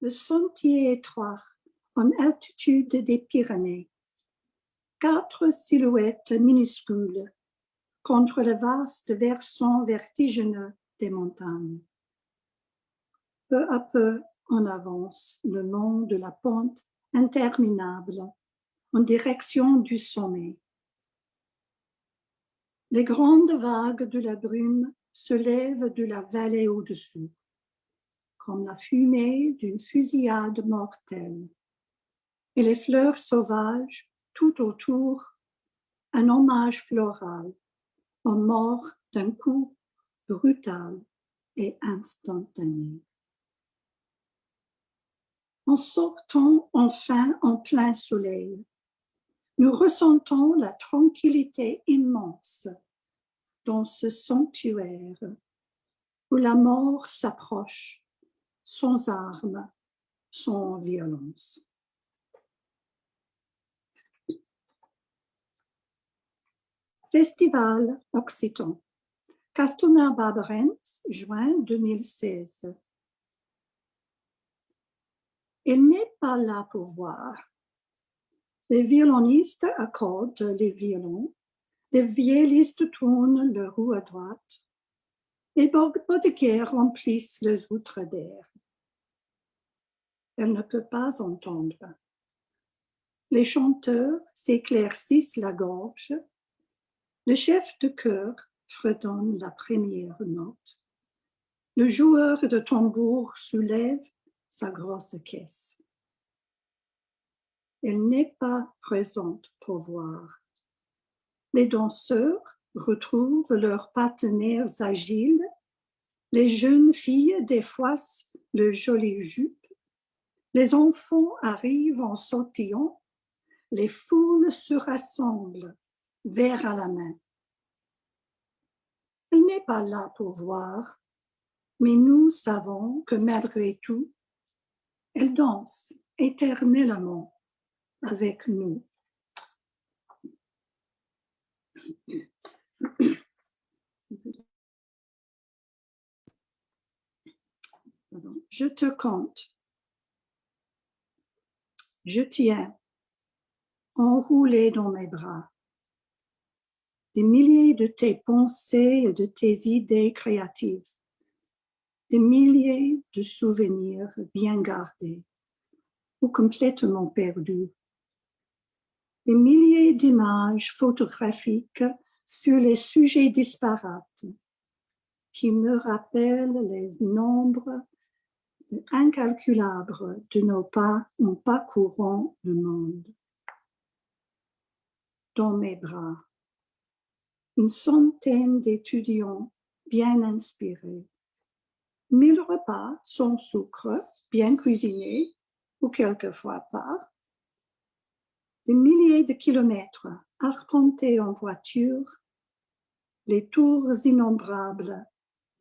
le sentier étroit en altitude des Pyrénées. 4 silhouettes minuscules contre le vaste versant vertigineux des montagnes. Peu à peu, on avance le long de la pente interminable en direction du sommet. Les grandes vagues de la brume se lèvent de la vallée au-dessous, comme la fumée d'une fusillade mortelle, et les fleurs sauvages tout autour, un hommage floral aux morts d'un coup brutal et instantané. En sortant enfin en plein soleil, nous ressentons la tranquillité immense dans ce sanctuaire où la mort s'approche sans armes, sans violence. Festival Occitan, Castelnau-Barberense, juin 2016. Il n'est pas là pour voir. Les violonistes accordent les violons, les viollistes tournent leur roue à droite, les boutiquières remplissent les outres d'air. Elle ne peut pas entendre. Les chanteurs s'éclaircissent la gorge, le chef de chœur fredonne la première note, le joueur de tambour soulève sa grosse caisse. Elle n'est pas présente pour voir. Les danseurs retrouvent leurs partenaires agiles, les jeunes filles défoicent le joli jupe, les enfants arrivent en sautillant, les foules se rassemblent, verre à la main. Elle n'est pas là pour voir, mais nous savons que malgré tout, elle danse éternellement avec nous. Je te compte. Je tiens, enroulé dans mes bras, des milliers de tes pensées et de tes idées créatives, des milliers de souvenirs bien gardés ou complètement perdus, des milliers d'images photographiques sur les sujets disparates qui me rappellent les nombres incalculables de nos pas en parcourant le monde. Dans mes bras, une centaine d'étudiants bien inspirés, 1000 repas sans sucre, bien cuisinés, ou quelquefois pas, des milliers de kilomètres arpentés en voiture, les tours innombrables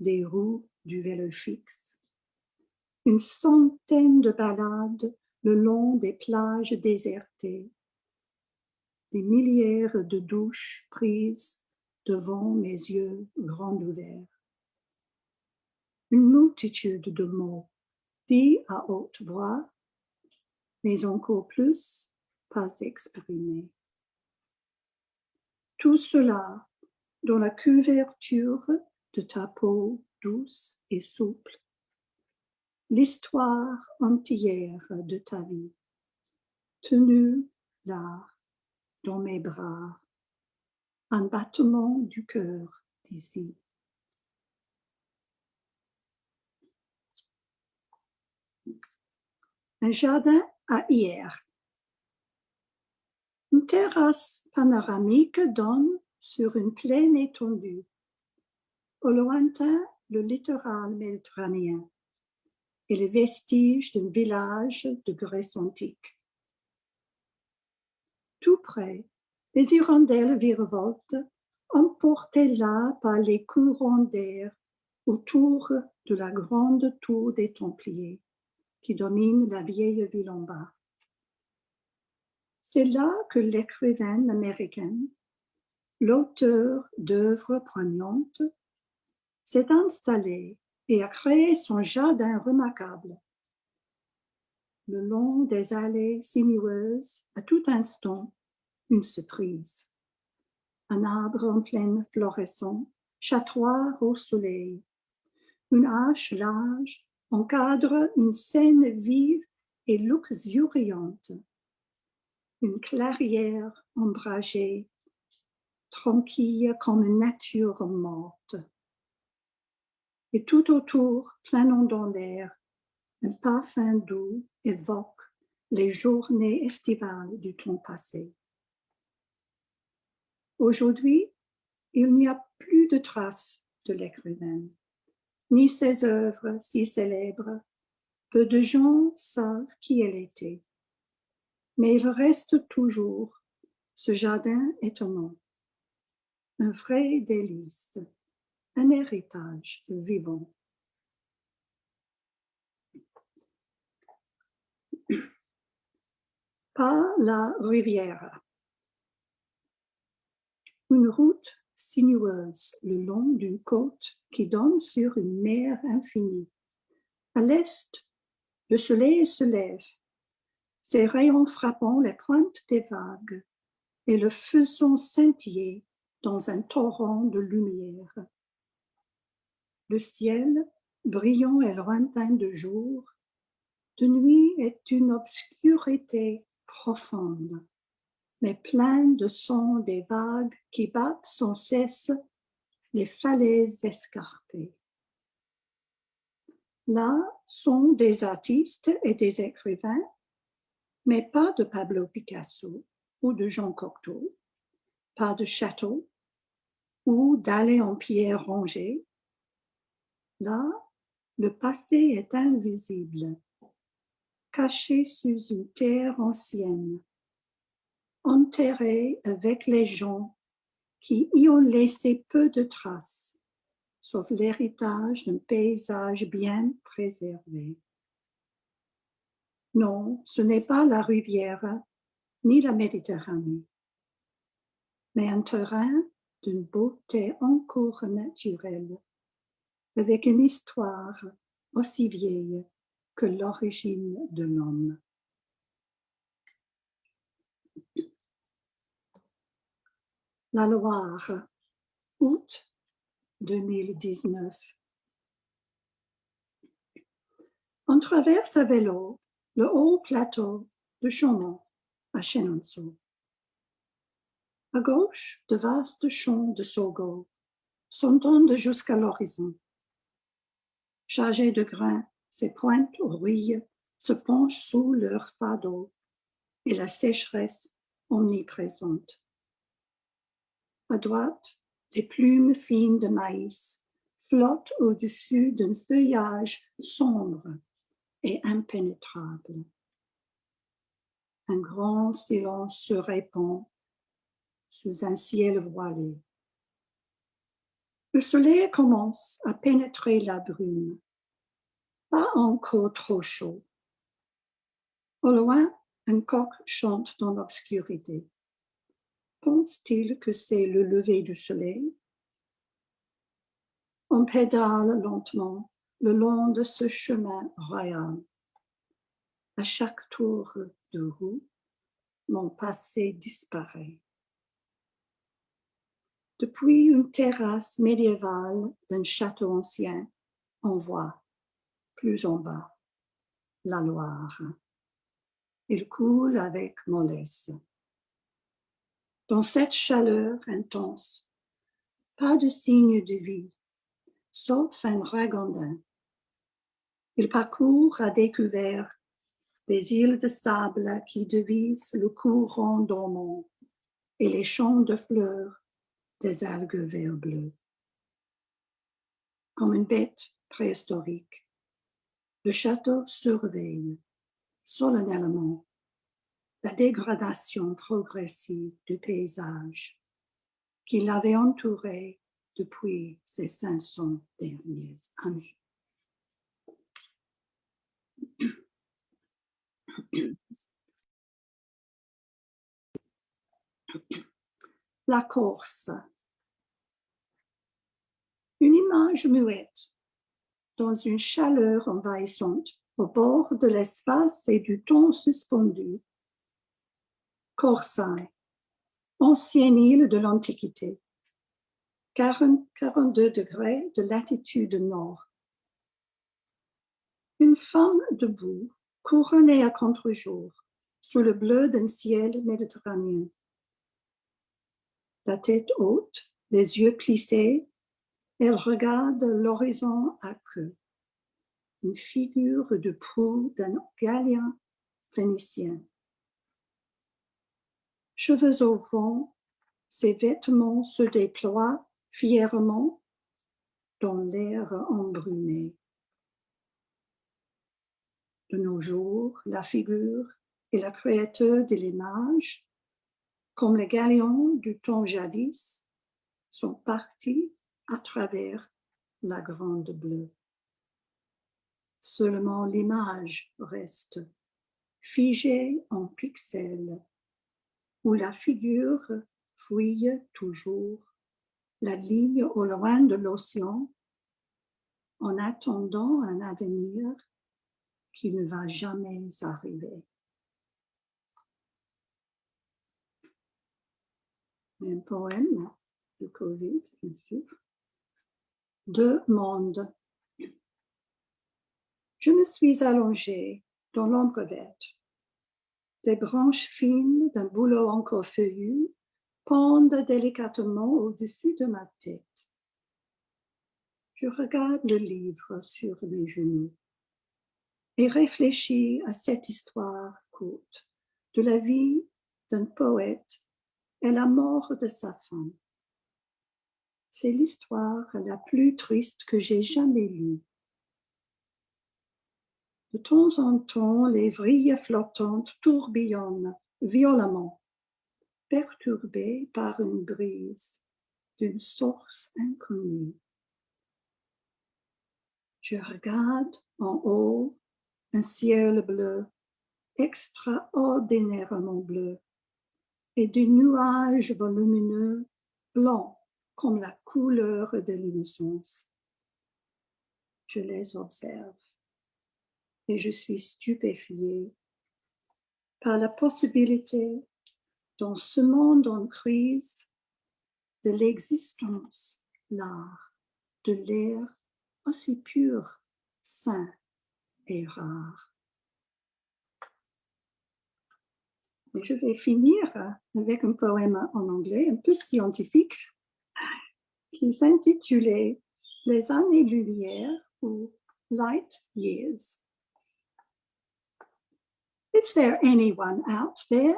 des roues du vélo fixe, une centaine de balades le long des plages désertées, des milliers de douches prises devant mes yeux grands ouverts. Une multitude de mots dits à haute voix, mais encore plus pas exprimés. Tout cela dans la couverture de ta peau douce et souple, l'histoire entière de ta vie, tenue là, dans mes bras, un battement du cœur d'ici. Un jardin à hier. Une terrasse panoramique donne sur une plaine étendue. Au lointain, le littoral méditerranéen et les vestiges d'un village de Grèce antique. Tout près, les hirondelles virevoltent, emportées là par les courants d'air autour de la grande tour des Templiers qui domine la vieille ville en bas. C'est là que l'écrivaine américaine, l'auteur d'œuvres poignantes, s'est installée et a créé son jardin remarquable. le long des allées sinueuses, à tout instant, une surprise. Un arbre en pleine floraison, chatoir au soleil. Une hache large encadre une scène vive et luxuriante. Une clairière ombragée, tranquille comme une nature morte. Et tout autour, planant dans l'air, un parfum doux évoque les journées estivales du temps passé. Aujourd'hui, il n'y a plus de traces de l'écrivain, ni ses œuvres si célèbres. Peu de gens savent qui elle était. Mais il reste toujours ce jardin étonnant, un vrai délice, un héritage vivant. Par la rivière. Une route sinueuse le long d'une côte qui donne sur une mer infinie. À l'est, le soleil se lève, ses rayons frappant les pointes des vagues et le faisant scintiller dans un torrent de lumière. Le ciel, brillant et lointain de jour, de nuit est une obscurité profonde, mais plein de sons des vagues qui battent sans cesse les falaises escarpées. Là sont des artistes et des écrivains, mais pas de Pablo Picasso ou de Jean Cocteau, pas de château ou d'allées en pierre rongée. Là, le passé est invisible, caché sous une terre ancienne, enterré avec les gens qui y ont laissé peu de traces, sauf l'héritage d'un paysage bien préservé. Non, ce n'est pas la rivière ni la Méditerranée, mais un terrain d'une beauté encore naturelle, avec une histoire aussi vieille que l'origine de l'homme. La Loire, août 2019. On traverse à vélo le haut plateau de Chaumont à Chenonceau. À gauche, de vastes champs de sorgho s'entendent jusqu'à l'horizon. Chargés de grains, ces pointes aux rouilles se penchent sous leur fardeau et la sécheresse omniprésente. À droite, les plumes fines de maïs flottent au-dessus d'un feuillage sombre et impénétrable. Un grand silence se répand sous un ciel voilé. Le soleil commence à pénétrer la brume, pas encore trop chaud. Au loin, un coq chante dans l'obscurité. Pense-t-il que c'est le lever du soleil? On pédale lentement le long de ce chemin royal. À chaque tour de roue, mon passé disparaît. Depuis une terrasse médiévale d'un château ancien, on voit, plus en bas, la Loire. Il coule avec mollesse. Dans cette chaleur intense, pas de signe de vie, sauf un ragondin. Il parcourt à découvert les îles de sable qui devisent le courant dormant et les champs de fleurs des algues vert-bleu. Comme une bête préhistorique, le château surveille solennellement la dégradation progressive du paysage qui l'avait entouré depuis ces 500 dernières années. La Corse. Une image muette dans une chaleur envahissante au bord de l'espace et du temps suspendu. Corsae, ancienne île de l'Antiquité, 42 degrés de latitude nord. Une femme debout, couronnée à contre-jour, sous le bleu d'un ciel méditerranéen. La tête haute, les yeux plissés, elle regarde l'horizon à creux. Une figure de proue d'un galien phénicien. Cheveux au vent, ses vêtements se déploient fièrement dans l'air embrumé. De nos jours, la figure et la créateur de l'image, comme les galions du temps jadis, sont partis à travers la grande bleue. Seulement l'image reste, figée en pixels, où la figure fouille toujours la ligne au loin de l'océan en attendant un avenir qui ne va jamais arriver. Un poème du Covid, bien sûr. Deux mondes. Je me suis allongée dans l'ombre verte. Des branches fines d'un bouleau encore feuillu pendent délicatement au-dessus de ma tête. Je regarde le livre sur mes genoux et réfléchis à cette histoire courte de la vie d'un poète et la mort de sa femme. C'est l'histoire la plus triste que j'ai jamais lue. De temps en temps, les vrilles flottantes tourbillonnent violemment, perturbées par une brise d'une source inconnue. Je regarde en haut un ciel bleu, extraordinairement bleu, et des nuages volumineux, blancs comme la couleur de l'innocence. Je les observe et je suis stupéfiée par la possibilité, dans ce monde en crise, de l'existence, l'art, de l'air aussi pur, sain et rare. Et je vais finir avec un poème en anglais un peu scientifique qui s'intitulait Les années-lumière ou Light Years. Is there anyone out there?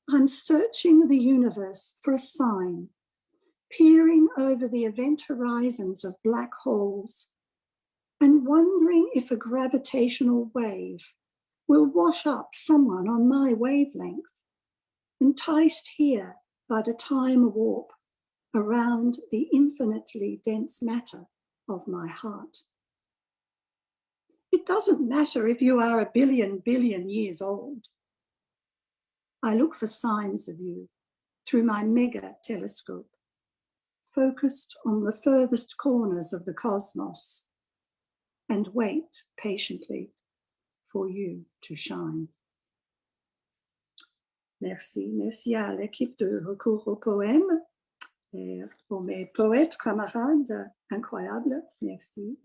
I'm searching the universe for a sign, peering over the event horizons of black holes and wondering if a gravitational wave will wash up someone on my wavelength, enticed here by the time warp around the infinitely dense matter of my heart. It doesn't matter if you are a billion years old. I look for signs of you through my mega telescope, focused on the furthest corners of the cosmos, and wait patiently for you to shine. Merci à l'équipe de Recours au poème et pour mes poètes camarades incroyables. Merci.